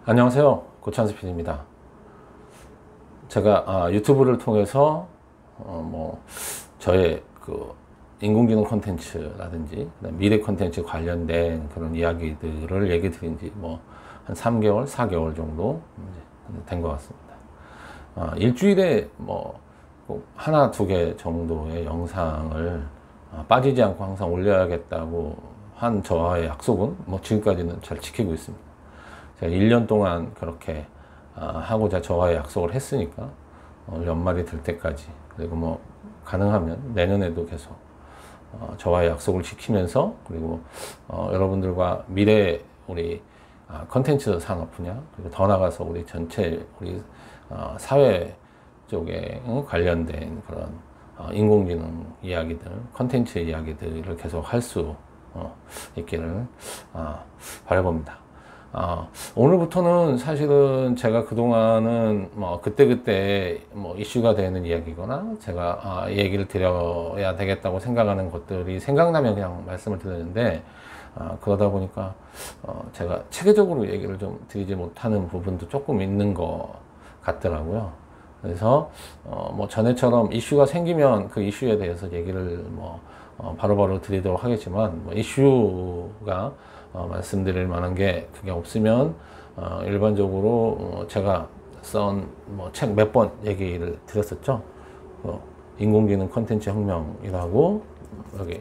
안녕하세요, 고찬수 PD입니다. 제가 유튜브를 통해서 저의 그 인공지능 콘텐츠라든지 미래 콘텐츠 관련된 그런 이야기들을 얘기 드린 지 한 3개월, 4개월 정도 된 것 같습니다. 일주일에 꼭 하나, 두 개 정도의 영상을 빠지지 않고 항상 올려야겠다고 한 저와의 약속은 지금까지는 잘 지키고 있습니다. 제가 1년 동안 그렇게 하고자 저와의 약속을 했으니까 연말이 될 때까지, 그리고 가능하면 내년에도 계속 저와의 약속을 지키면서, 그리고 여러분들과 미래 우리 컨텐츠 산업 분야, 그리고 더 나아가서 우리 전체 우리 사회 쪽에 관련된 그런 인공지능 이야기들, 컨텐츠 이야기들을 계속 할 수 있기를 바라봅니다. 오늘부터는 사실은 제가 그동안은 그때그때 이슈가 되는 이야기거나 제가 얘기를 드려야 되겠다고 생각하는 것들이 생각나면 그냥 말씀을 드렸는데, 그러다 보니까 제가 체계적으로 얘기를 좀 드리지 못하는 부분도 조금 있는 것 같더라고요. 그래서 전에처럼 이슈가 생기면 그 이슈에 대해서 얘기를 바로바로 드리도록 하겠지만, 이슈가 말씀드릴 만한 게 그게 없으면 일반적으로 제가 쓴 책 몇 번 얘기를 드렸었죠. 인공지능 콘텐츠 혁명이라고 여기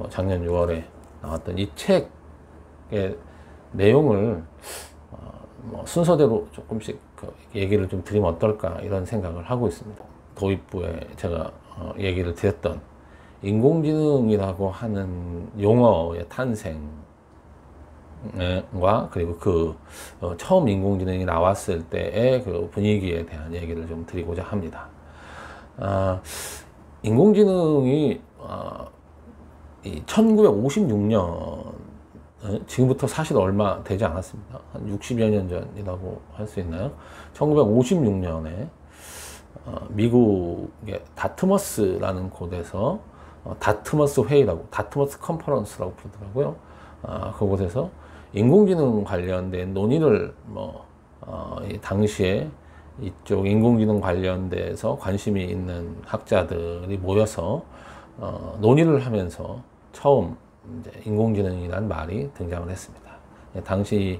작년 6월에 나왔던 이 책의 내용을 순서대로 조금씩 얘기를 좀 드리면 어떨까, 이런 생각을 하고 있습니다. 도입부에 제가 얘기를 드렸던 인공지능이라고 하는 용어의 탄생, 그리고 처음 인공지능이 나왔을 때의 그 분위기에 대한 얘기를 좀 드리고자 합니다. 인공지능이 1956년, 지금부터 사실 얼마 되지 않았습니다. 한 60여 년 전이라고 할 수 있나요? 1956년에 미국의 다트머스라는 곳에서 다트머스 회의라고, 다트머스 컨퍼런스라고 부르더라고요. 그곳에서 인공지능 관련된 논의를 당시에 이쪽 인공지능 관련돼서 관심이 있는 학자들이 모여서 논의를 하면서 처음 이제 인공지능이라는 말이 등장을 했습니다. 당시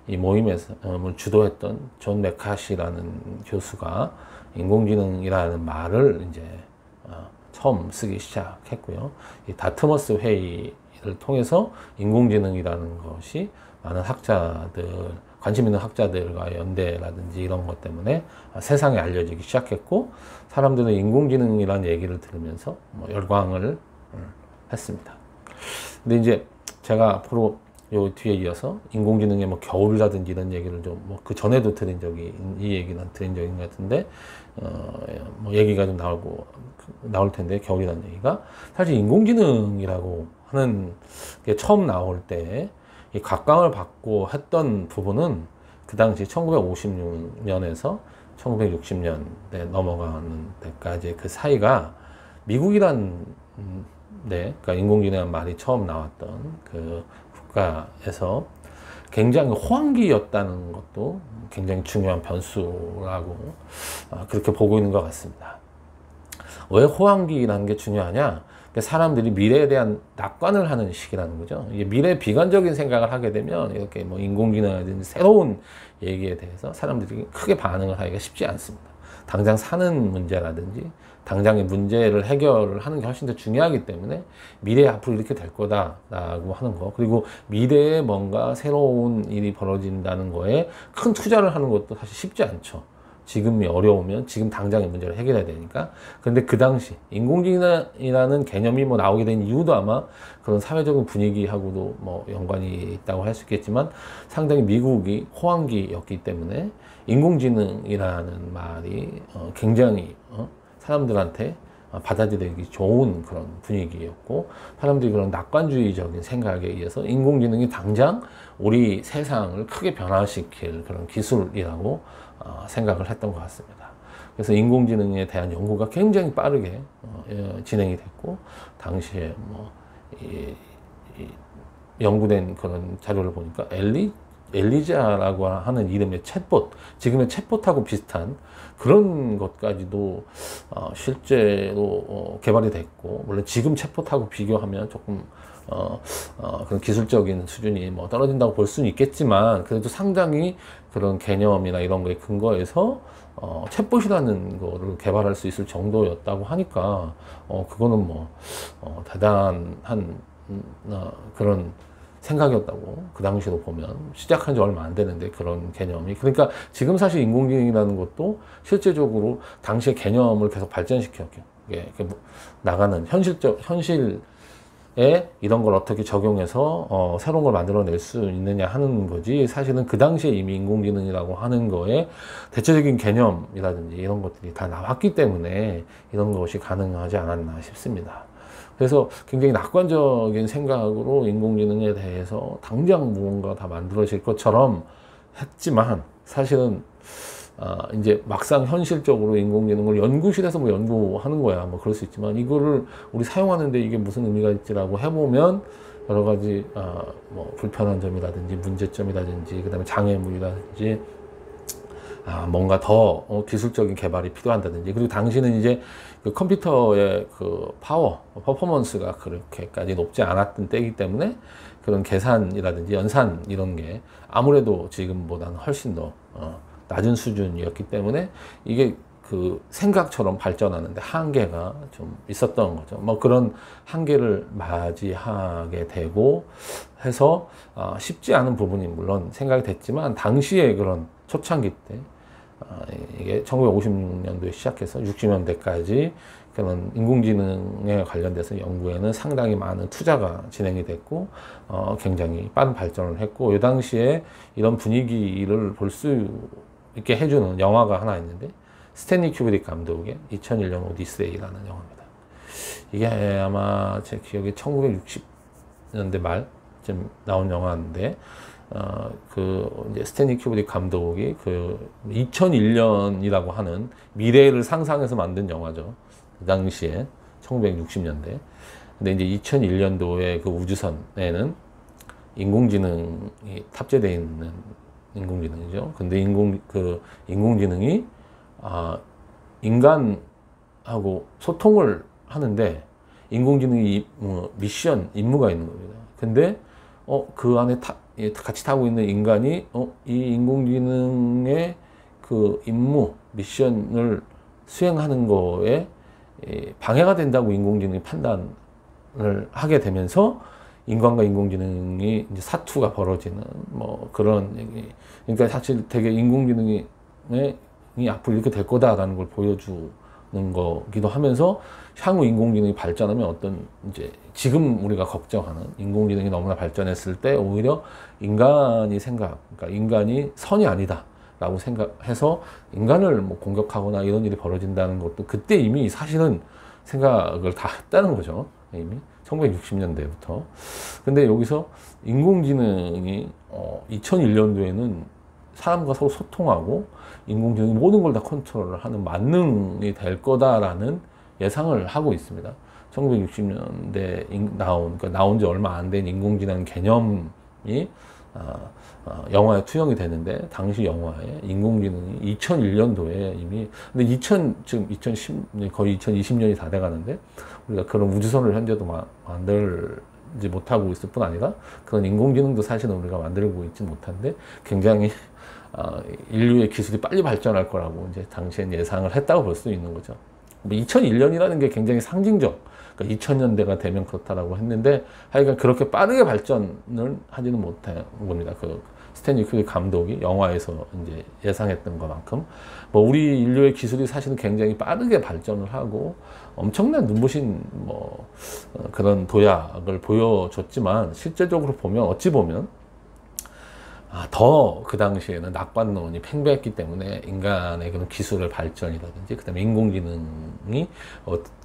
이 모임에서 주도했던 존 메카시라는 교수가 인공지능이라는 말을 이제 처음 쓰기 시작했고요. 이 다트머스 회의를 통해서 인공지능이라는 것이 많은 학자들, 관심 있는 학자들과 연대라든지 이런 것 때문에 세상에 알려지기 시작했고, 사람들은 인공지능이라는 얘기를 들으면서 열광을 했습니다. 근데 이제 제가 앞으로 요 뒤에 이어서 인공지능의 겨울이라든지 이런 얘기를 좀 그 전에도 드린 적이, 이 얘기는 드린 적인 것 같은데, 얘기가 좀 나올 텐데, 겨울이라는 얘기가 사실 인공지능이라고 하는 게 처음 나올 때 이 각광을 받고 했던 부분은 그 당시 1956년에서 1960년대 넘어가는 데까지 그 사이가 미국이란 그러니까 인공지능이라는 말이 처음 나왔던 그 국가에서 굉장히 호황기였다는 것도 굉장히 중요한 변수라고 그렇게 보고 있는 것 같습니다. 왜 호황기라는 게 중요하냐? 사람들이 미래에 대한 낙관을 하는 시기라는 거죠. 이게 미래 비관적인 생각을 하게 되면 이렇게 인공지능이라든지 새로운 얘기에 대해서 사람들이 크게 반응을 하기가 쉽지 않습니다. 당장 사는 문제라든지 당장의 문제를 해결을 하는 게 훨씬 더 중요하기 때문에 미래에 앞으로 이렇게 될 거다라고 하는 거, 그리고 미래에 뭔가 새로운 일이 벌어진다는 거에 큰 투자를 하는 것도 사실 쉽지 않죠. 지금이 어려우면 지금 당장의 문제를 해결해야 되니까. 그런데 그 당시 인공지능이라는 개념이 나오게 된 이유도 아마 그런 사회적인 분위기하고도 연관이 있다고 할 수 있겠지만, 상당히 미국이 호황기였기 때문에 인공지능이라는 말이 굉장히 사람들한테 받아들이기 좋은 그런 분위기였고, 사람들이 그런 낙관주의적인 생각에 의해서 인공지능이 당장 우리 세상을 크게 변화시킬 그런 기술이라고 생각을 했던 것 같습니다. 그래서 인공지능에 대한 연구가 굉장히 빠르게 진행이 됐고, 당시에 연구된 그런 자료를 보니까 엘리자라고 하는 이름의 챗봇, 지금의 챗봇하고 비슷한 그런 것까지도 실제로 개발이 됐고, 물론 지금 챗봇하고 비교하면 조금 그런 기술적인 수준이 뭐 떨어진다고 볼 수는 있겠지만, 그래도 상당히 그런 개념이나 이런 거에 근거해서 챗봇이라는 거를 개발할 수 있을 정도였다고 하니까 그거는 뭐 대단한 그런 생각이었다고, 그 당시로 보면. 시작한 지 얼마 안 되는데 그런 개념이. 그러니까 지금 사실 인공지능이라는 것도 실제적으로 당시의 개념을 계속 발전시켰죠. 나가는 현실에 이런 걸 어떻게 적용해서 새로운 걸 만들어낼 수 있느냐 하는 거지, 사실은 그 당시에 이미 인공지능이라고 하는 거에 대체적인 개념이라든지 이런 것들이 다 나왔기 때문에 이런 것이 가능하지 않았나 싶습니다. 그래서 굉장히 낙관적인 생각으로 인공지능에 대해서 당장 무언가 다 만들어질 것처럼 했지만, 사실은 이제 막상 현실적으로 인공지능을 연구실에서 뭐 연구하는 거야, 뭐 그럴 수 있지만, 이거를 우리 사용하는데 이게 무슨 의미가 있지라고 해보면 여러 가지 뭐 불편한 점이라든지 문제점이라든지 그다음에 장애물이라든지 뭔가 더 기술적인 개발이 필요한다든지, 그리고 당시는 이제 그 컴퓨터의 그 퍼포먼스가 그렇게까지 높지 않았던 때이기 때문에 그런 계산이라든지 연산 이런 게 아무래도 지금보다는 훨씬 더 낮은 수준이었기 때문에 이게 그 생각처럼 발전하는데 한계가 좀 있었던 거죠. 뭐 그런 한계를 맞이하게 되고 해서 쉽지 않은 부분이 물론 생각이 됐지만, 당시에 그런 초창기 때 이게 1956년도에 시작해서 60년대까지 그런 인공지능에 관련돼서 연구에는 상당히 많은 투자가 진행이 됐고 굉장히 빠른 발전을 했고, 이 당시에 이런 분위기를 볼 수 있게 해주는 영화가 하나 있는데, 스탠리 큐브릭 감독의 2001년 오디세이라는 영화입니다. 이게 아마 제 기억에 1960년대 말쯤 나온 영화인데, 이제 스탠리 큐브릭 감독이 그 2001년이라고 하는 미래를 상상해서 만든 영화죠. 그 당시에 1960년대. 근데 이제 2001년도에 그 우주선에는 인공지능이 탑재되어 있는 인공지능이죠. 근데 인공지능이 인간하고 소통을 하는데, 인공지능이 미션 임무가 있는 겁니다. 근데 그 안에 같이 타고 있는 인간이 이 인공지능의 그 임무 미션을 수행하는 거에 방해가 된다고 인공지능이 판단을 하게 되면서 인간과 인공지능이 이제 사투가 벌어지는 뭐 그런 얘기. 그러니까 사실 되게 인공지능이 앞으로 이렇게 될 거다라는 걸 보여주는 거기도 하면서, 향후 인공지능이 발전하면 어떤 이제 지금 우리가 걱정하는 인공지능이 너무나 발전했을 때 오히려 그러니까 인간이 선이 아니다라고 생각해서 인간을 뭐 공격하거나 이런 일이 벌어진다는 것도 그때 이미 사실은 생각을 다 했다는 거죠. 이미 1960년대부터. 근데 여기서 인공지능이 2001년도에는 사람과 서로 소통하고 인공지능이 모든 걸 다 컨트롤을 하는 만능이 될 거다라는 예상을 하고 있습니다. 1960년대 그러니까 나온 지 얼마 안 된 인공지능 개념이 영화에 투영이 되는데, 당시 영화에 인공지능이 2001년도에 이미, 근데 지금 2010, 거의 2020년이 다 돼가는데, 우리가 그런 우주선을 현재도 만들지 못하고 있을 뿐 아니라 그런 인공지능도 사실은 우리가 만들고 있지 못한데, 굉장히 인류의 기술이 빨리 발전할 거라고 이제 당시엔 예상을 했다고 볼 수 있는 거죠. 2001년이라는 게 굉장히 상징적, 그러니까 2000년대가 되면 그렇다라고 했는데, 하여간 그렇게 빠르게 발전을 하지는 못한 겁니다. 그 스탠리 큐브릭 감독이 영화에서 이제 예상했던 것만큼 뭐 우리 인류의 기술이 사실은 굉장히 빠르게 발전을 하고 엄청난 눈부신 뭐 그런 도약을 보여줬지만, 실제적으로 보면 어찌 보면 더 그 당시에는 낙관론이 팽배했기 때문에 인간의 그런 기술의 발전이라든지 그다음에 인공지능이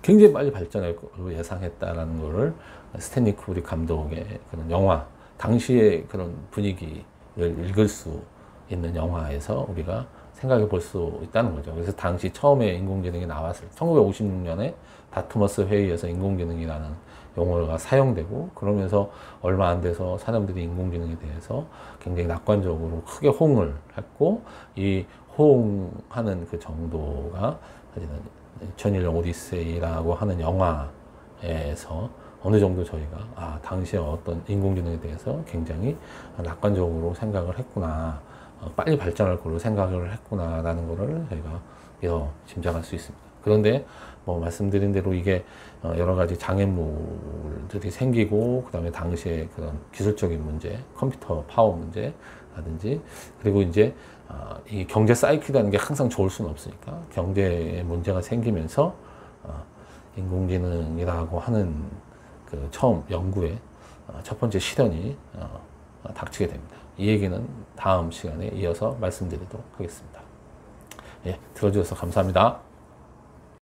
굉장히 빨리 발전할 걸로 예상했다라는 거를 스탠리 큐브릭 감독의 그런 영화, 당시의 그런 분위기를 읽을 수 있는 영화에서 우리가 생각해 볼 수 있다는 거죠. 그래서 당시 처음에 인공지능이 나왔을 1956년에 다트머스 회의에서 인공지능이라는 용어가 사용되고, 그러면서 얼마 안 돼서 사람들이 인공지능에 대해서 굉장히 낙관적으로 크게 호응을 했고, 이 호응하는 그 정도가 사실은 2001년 오디세이라고 하는 영화에서 어느 정도 저희가 당시에 어떤 인공지능에 대해서 굉장히 낙관적으로 생각을 했구나, 빨리 발전할 걸로 생각을 했구나 라는 거를 저희가 짐작할 수 있습니다. 그런데 뭐 말씀드린 대로 이게 여러 가지 장애물들이 생기고, 그 다음에 당시에 그런 기술적인 문제, 컴퓨터 파워 문제라든지, 그리고 이제 이 경제 사이클이라는 게 항상 좋을 수는 없으니까 경제에 문제가 생기면서 인공지능이라고 하는 그 처음 연구의 첫 번째 실현이 닥치게 됩니다. 이 얘기는 다음 시간에 이어서 말씀드리도록 하겠습니다. 예, 들어주셔서 감사합니다.